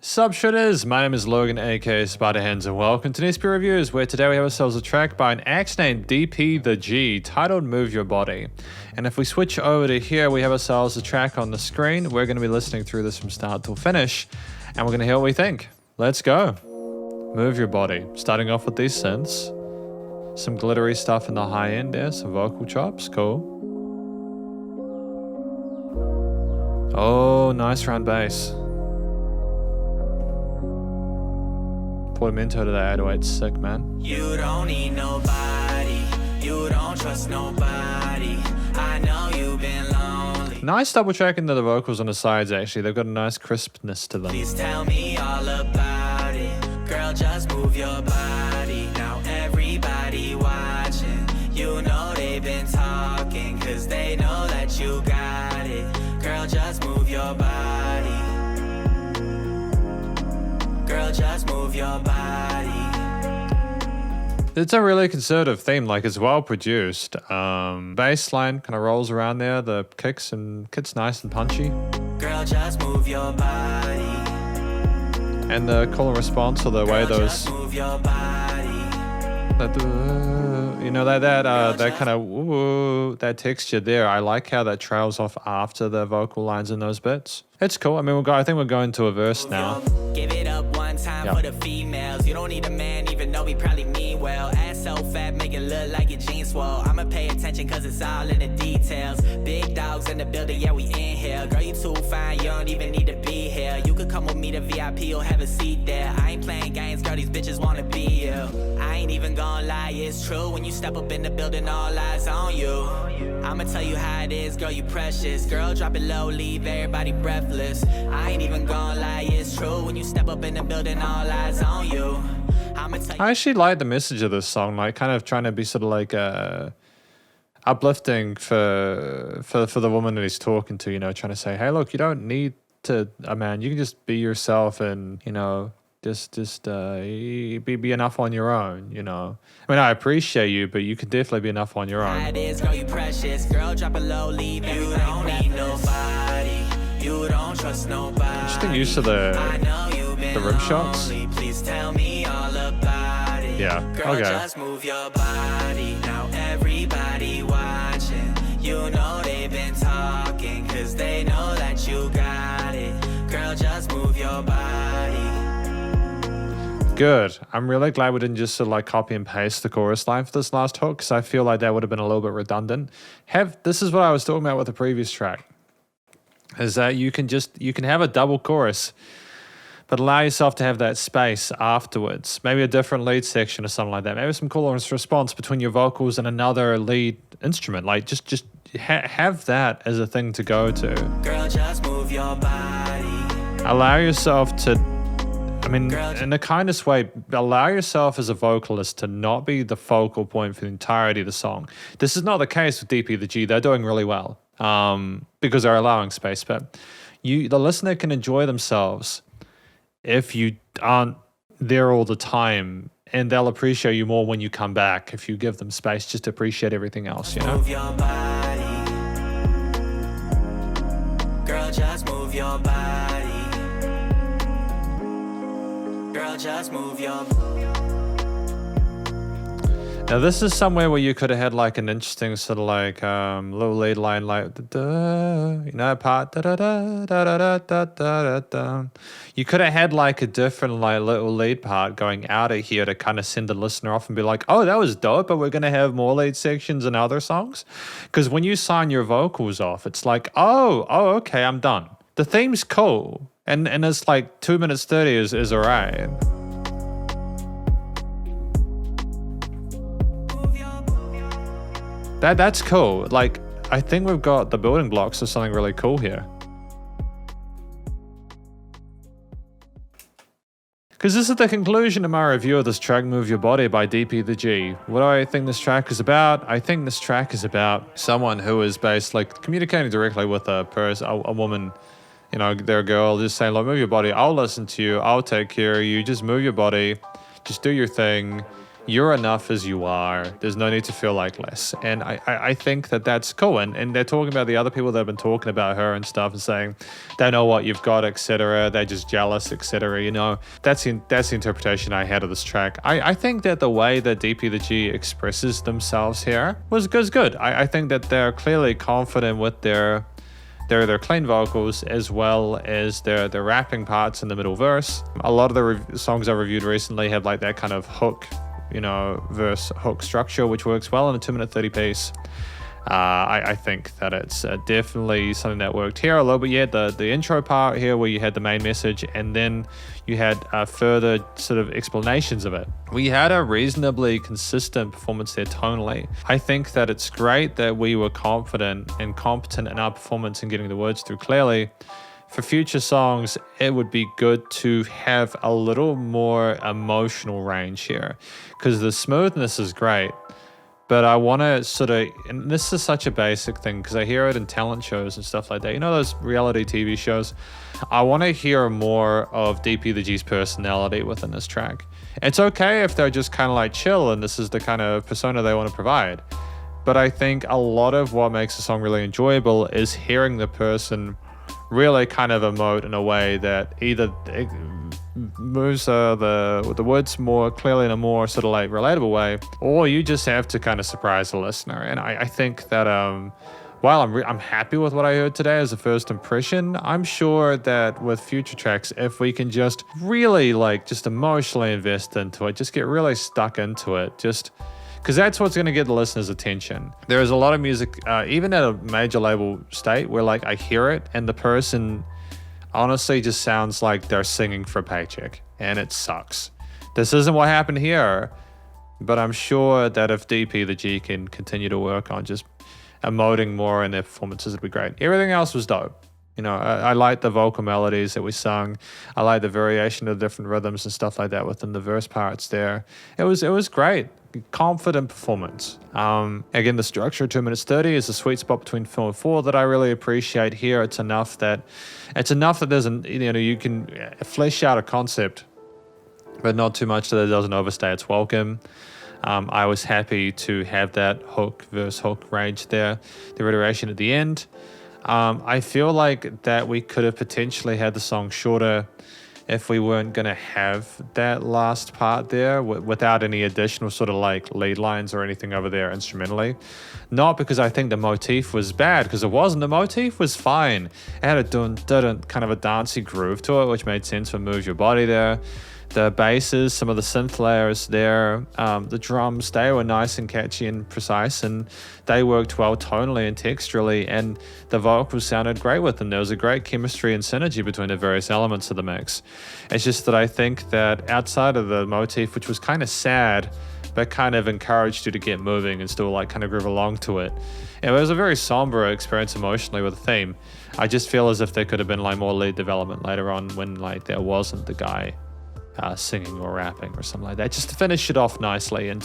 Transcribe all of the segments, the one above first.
Sup Shredders, my name is Logan aka Spiderhands and welcome to SP Reviews, where today we have ourselves a track by an act named DP the G titled Move Your Body. And if we switch over to here, we have ourselves a track on the screen. We're going to be listening through this from start till finish and we're going to hear what we think. Let's go. Move Your Body. Starting off with these synths. Some glittery stuff in the high end there, some vocal chops, cool. Oh, nice round bass. Portamento to that 808's sick, man. You don't need nobody, you don't trust nobody. I know you've been lonely. Nice double track into the vocals on the sides, actually. They've got a nice crispness to them. Please tell me all about it. Girl, just move your body. Now everybody watching, you know they've been talking, cause they know that you got it. Girl, just move your body. Girl, just move your body. It's a really conservative theme, like it's well produced. Bass line kind of rolls around there, the kicks nice and punchy. Girl, just move your body. And the call and response, or the way those, move your body. you know, that kind of that texture there. I like how that trails off after the vocal lines in those bits. It's cool. I mean, I think we're going to a verse now. Give it up one time for the females. You don't need a man, even though we probably mean well. Ass so fat, make it look like your jeans swole. I'ma pay attention cause it's all in the details. Big dogs in the building, yeah, we in here. Girl, you too fine, you don't even need to be here. You could come with me to VIP or have a seat there. I ain't playing games, girl, these bitches wanna be you. I ain't even gonna lie, it's true. When you step up in the building, all eyes on you. I'ma tell you how it is, girl, you precious. Girl, drop it low, leave everybody breathless. I ain't even gonna lie, it's true. When you step up in the building, all eyes on you. I'ma tell you. I actually like the message of this song, like kind of trying to be sort of like uplifting for the woman that he's talking to, you know, trying to say, hey, look, you don't need a man. You can just be yourself and, you know, just be enough on your own, you know. I mean, I appreciate you, but you could definitely be enough on your own. It is, girl, you precious. Girl, drop it low, leave you don't need nobody. You don't trust nobody. Interesting use of the rim shots. Please tell me all about it. Yeah, Girl, okay. just move your body. Now everybody watching, you know they've been talking, cause they know that you got it. Girl, just move your body. Good. I'm really glad we didn't just sort of like copy and paste the chorus line for this last hook, because I feel like that would have been a little bit redundant. This is what I was talking about with the previous track, is that you can have a double chorus, but allow yourself to have that space afterwards. Maybe a different lead section or something like that. Maybe some call and response between your vocals and another lead instrument. Like just have that as a thing to go to. Girl, just move your body. Allow yourself to, I mean, in the kindest way, allow yourself as a vocalist to not be the focal point for the entirety of the song. This is not the case with DP the G. They're doing really well because they're allowing space. But the listener can enjoy themselves if you aren't there all the time, and they'll appreciate you more when you come back if you give them space just to appreciate everything else, you know? Move your body. Girl, just move your body. Girl, just move your body. Now this is somewhere where you could have had like an interesting sort of like little lead line, like you know, part da da da da da da da da. You could have had like a different like little lead part going out of here to kind of send the listener off and be like, oh, that was dope, but we're gonna have more lead sections in other songs. Because when you sign your vocals off, it's like, oh, okay, I'm done. The theme's cool, and it's like 2 minutes 30 is alright. That's cool. Like, I think we've got the building blocks of something really cool here. Because this is the conclusion of my review of this track, Move Your Body by DP the G. What do I think this track is about? I think this track is about someone who is basically like communicating directly with a woman, you know, their girl, just saying, like, move your body, I'll listen to you, I'll take care of you, just move your body, just do your thing. you're enough as you are. There's no need to feel like less. And I think that that's cool. And they're talking about the other people that have been talking about her and stuff and saying they know what you've got, etc. They're just jealous, etc. You know, that's the interpretation I had of this track. I think that the way that DP the G expresses themselves here was good. I think that they're clearly confident with their clean vocals as well as their rapping parts in the middle verse. A lot of the songs I reviewed recently have like that kind of hook, you know, verse hook structure, which works well in a 2-minute 30 piece. I think that it's definitely something that worked here a little bit. Yeah, the intro part here where you had the main message and then you had further sort of explanations of it. We had a reasonably consistent performance there tonally. I think that it's great that we were confident and competent in our performance and getting the words through clearly. For future songs, it would be good to have a little more emotional range here because the smoothness is great. But I want to sort of, and this is such a basic thing because I hear it in talent shows and stuff like that. You know, those reality TV shows? I want to hear more of DP the G's personality within this track. It's okay if they're just kind of like chill and this is the kind of persona they want to provide. But I think a lot of what makes a song really enjoyable is hearing the person really kind of emote in a way that either it moves the words more clearly in a more sort of like relatable way, or you just have to kind of surprise the listener. And I think that while I'm happy with what I heard today as a first impression, I'm sure that with future tracks, if we can just really like just emotionally invest into it, just get really stuck into it, just because that's what's going to get the listener's attention. There is a lot of music, even at a major label state, where like I hear it and the person honestly just sounds like they're singing for a paycheck, and it sucks. This isn't what happened here, but I'm sure that if DP the G can continue to work on just emoting more in their performances, it'd be great. Everything else was dope. You know, I like the vocal melodies that we sung. I like the variation of different rhythms and stuff like that within the verse parts there. It was great. Confident performance. Again, the structure 2 minutes 30 is a sweet spot between 4 and 4 that I really appreciate here. It's enough that there's you can flesh out a concept, but not too much that it doesn't overstay its welcome. I was happy to have that hook verse hook range there, the iteration at the end. I feel like that we could have potentially had the song shorter if we weren't going to have that last part there without any additional sort of like lead lines or anything over there instrumentally. Not because I think the motif was bad, because it wasn't. The motif was fine. It had a dun-dun kind of a dancey groove to it, which made sense for Move Your Body there. The basses, some of the synth layers there, the drums, they were nice and catchy and precise, and they worked well tonally and texturally, and the vocals sounded great with them. There was a great chemistry and synergy between the various elements of the mix. It's just that I think that outside of the motif, which was kind of sad, but kind of encouraged you to get moving and still like kind of groove along to it. It was a very somber experience emotionally with the theme. I just feel as if there could have been like more lead development later on when like there wasn't the guy singing or rapping or something like that, just to finish it off nicely. And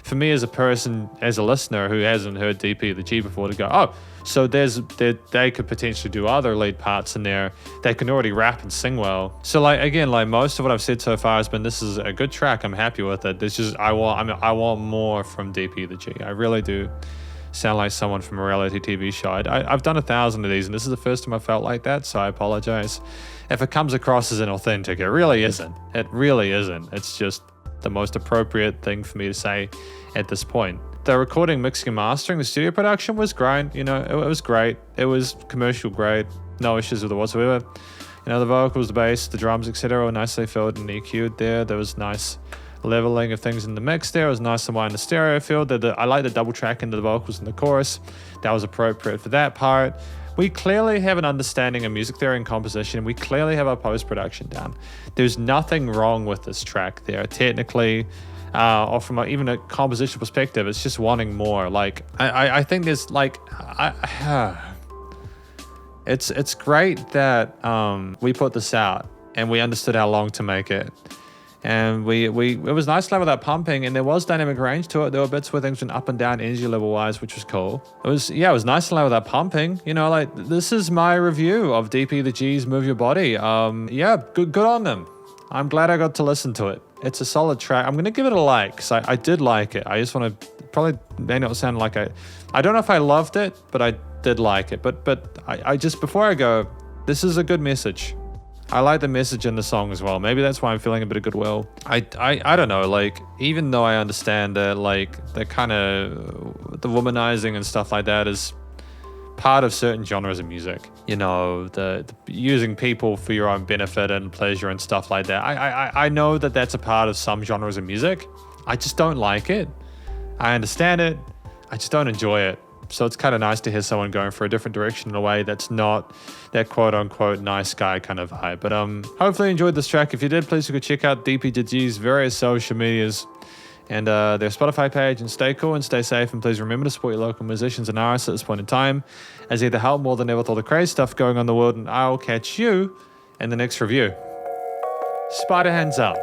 for me as a person, as a listener who hasn't heard DP the G before, to go, oh, so they could potentially do other lead parts in there. They can already rap and sing well. So like again, like most of what I've said so far has been, this is a good track. I'm happy with it. This just I want more from DP the G. I really do sound like someone from a reality TV show. I've done 1,000 of these, and this is the first time I felt like that, so I apologize if it comes across as inauthentic. It really isn't. It really isn't. It's just the most appropriate thing for me to say at this point. The recording, mixing, and mastering, the studio production was great. You know, it was great. It was commercial grade. No issues with it whatsoever. You know, the vocals, the bass, the drums, etc. were nicely filled and EQ'd there. There was nice leveling of things in the mix there. It was nice and wide in the stereo field. I like the double track into the vocals in the chorus. That was appropriate for that part. We clearly have an understanding of music theory and composition. We clearly have our post-production down. There's nothing wrong with this track there. Technically, or from even a composition perspective, it's just wanting more. Like, I think there's like, it's great that we put this out and we understood how long to make it. And it was nice to have that pumping, and there was dynamic range to it. There were bits where things went up and down energy level wise, which was cool. It was nice to have that pumping. You know, like this is my review of DP the G's Move Your Body. Good on them. I'm glad I got to listen to it. It's a solid track. I'm gonna give it a like, because I did like it. I just want to, probably may not sound like I don't know if I loved it, but I did like it. But I just, before I go, this is a good message. I like the message in the song as well. Maybe that's why I'm feeling a bit of goodwill. I don't know, like, even though I understand that, like, the kind of, the womanizing and stuff like that is part of certain genres of music. You know, the using people for your own benefit and pleasure and stuff like that. I know that that's a part of some genres of music. I just don't like it. I understand it. I just don't enjoy it. So it's kind of nice to hear someone going for a different direction in a way that's not that quote-unquote nice guy kind of vibe. But hopefully you enjoyed this track. If you did, please go check out DPGG's various social medias and their Spotify page, and stay cool and stay safe. And please remember to support your local musicians and artists at this point in time, as either help more than ever with all the crazy stuff going on in the world. And I'll catch you in the next review. Spiderhands out.